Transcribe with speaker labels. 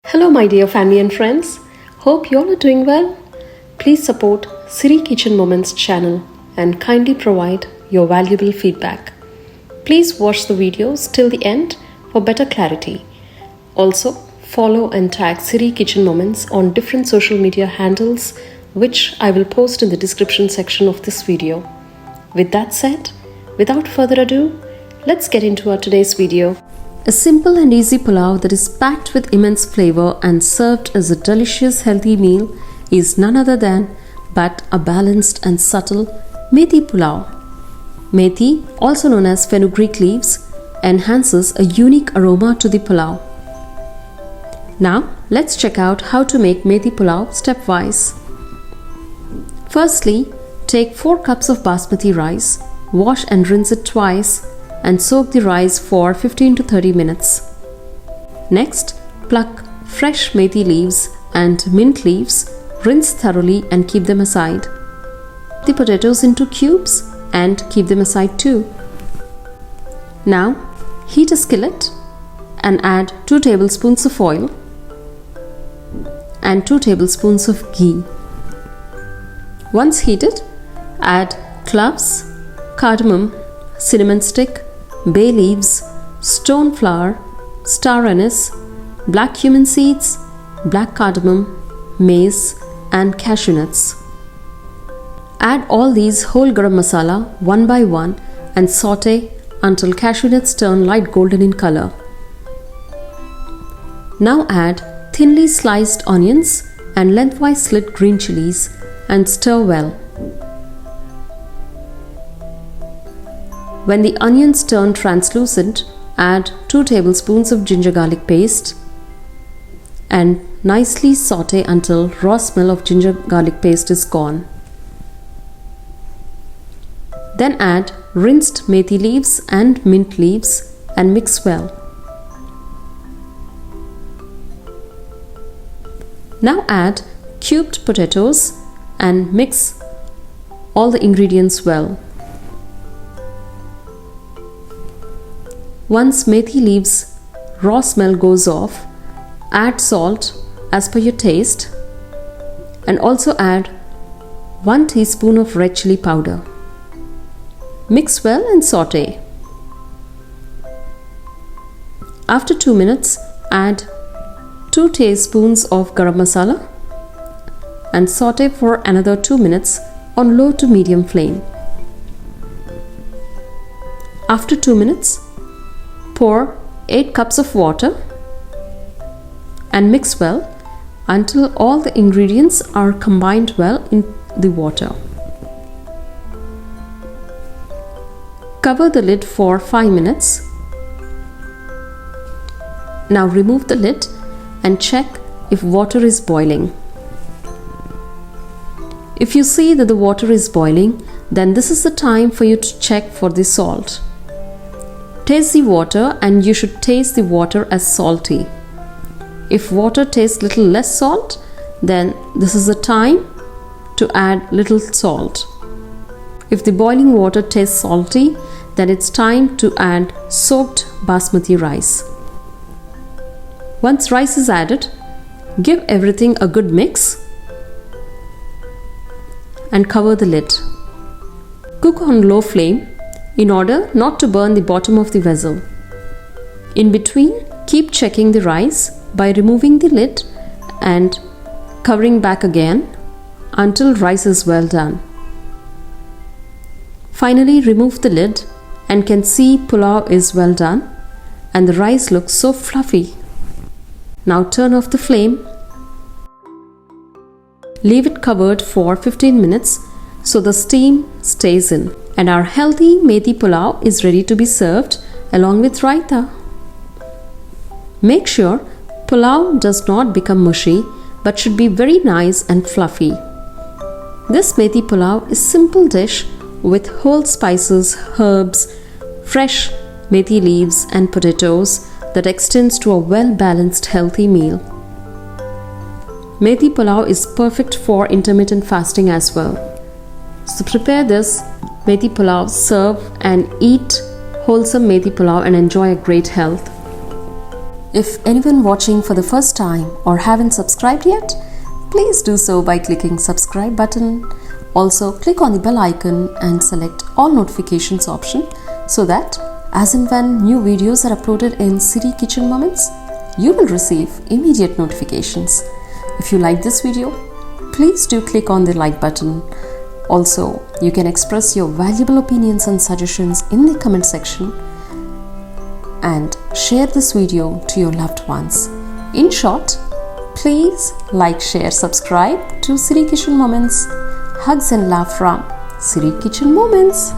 Speaker 1: Hello, my dear family and friends. Hope you all are doing well. Please support Siri Kitchen Moments channel and kindly provide your valuable feedback. Please watch the videos till the end for better clarity. Also, follow and tag Siri Kitchen Moments on different social media handles, which I will post in the description section of this video. With that said, without further ado, let's get into our today's video. A simple and easy pulao that is packed with immense flavor and served as a delicious healthy meal is none other than but a balanced and subtle Methi Pulao. Methi, also known as fenugreek leaves, enhances a unique aroma to the pulao. Now, let's check out how to make Methi Pulao stepwise. Firstly, take 4 cups of basmati rice, wash and rinse it twice, and soak the rice for 15 to 30 minutes. Next, pluck fresh methi leaves and mint leaves, rinse thoroughly and keep them aside. The potatoes into cubes and keep them aside too. Now, heat a skillet and add 2 tablespoons of oil and 2 tablespoons of ghee. Once heated, add cloves, cardamom, cinnamon stick, bay leaves, stone flower, star anise, black cumin seeds, black cardamom, mace, and cashew nuts. Add all these whole garam masala one by one and saute until cashew nuts turn light golden in color. Now add thinly sliced onions and lengthwise slit green chilies and stir well. When the onions turn translucent, add 2 tablespoons of ginger garlic paste and nicely saute until raw smell of ginger garlic paste is gone. Then add rinsed methi leaves and mint leaves and mix well. Now add cubed potatoes and mix all the ingredients well. Once methi leaves raw smell goes off, add salt as per your taste and also add 1 teaspoon of red chili powder. Mix well and saute. After 2 minutes, add 2 tablespoons of garam masala and saute for another 2 minutes on low to medium flame. After 2 minutes, pour 8 cups of water and mix well until all the ingredients are combined well in the water. Cover the lid for 5 minutes. Now remove the lid and check if water is boiling. If you see that the water is boiling, then this is the time for you to check for the salt. Taste the water and you should taste the water as salty. If water tastes little less salt, then this is the time to add little salt. If the boiling water tastes salty, then it's time to add soaked basmati rice. Once rice is added, give everything a good mix and cover the lid. Cook on low flame in order not to burn the bottom of the vessel. In between, keep checking the rice by removing the lid and covering back again until rice is well done. Finally, remove the lid and can see pulao is well done and the rice looks so fluffy. Now turn off the flame. Leave it covered for 15 minutes so the steam stays in. And our healthy Methi Pulao is ready to be served along with raita. Make sure pulao does not become mushy but should be very nice and fluffy. This Methi Pulao is a simple dish with whole spices, herbs, fresh methi leaves and potatoes that extends to a well-balanced healthy meal. Methi Pulao is perfect for intermittent fasting as well. So prepare this Methi Pulao, serve and eat wholesome Methi Pulao and enjoy a great health. If anyone watching for the first time or haven't subscribed yet, please do so by clicking subscribe button. Also click on the bell icon and select all notifications option so that as and when new videos are uploaded in Siri Kitchen Moments, you will receive immediate notifications. If you like this video, please do click on the like button. Also, you can express your valuable opinions and suggestions in the comment section and share this video to your loved ones. In short, please like, share, subscribe to Siri Kitchen Moments. Hugs and love from Siri Kitchen Moments.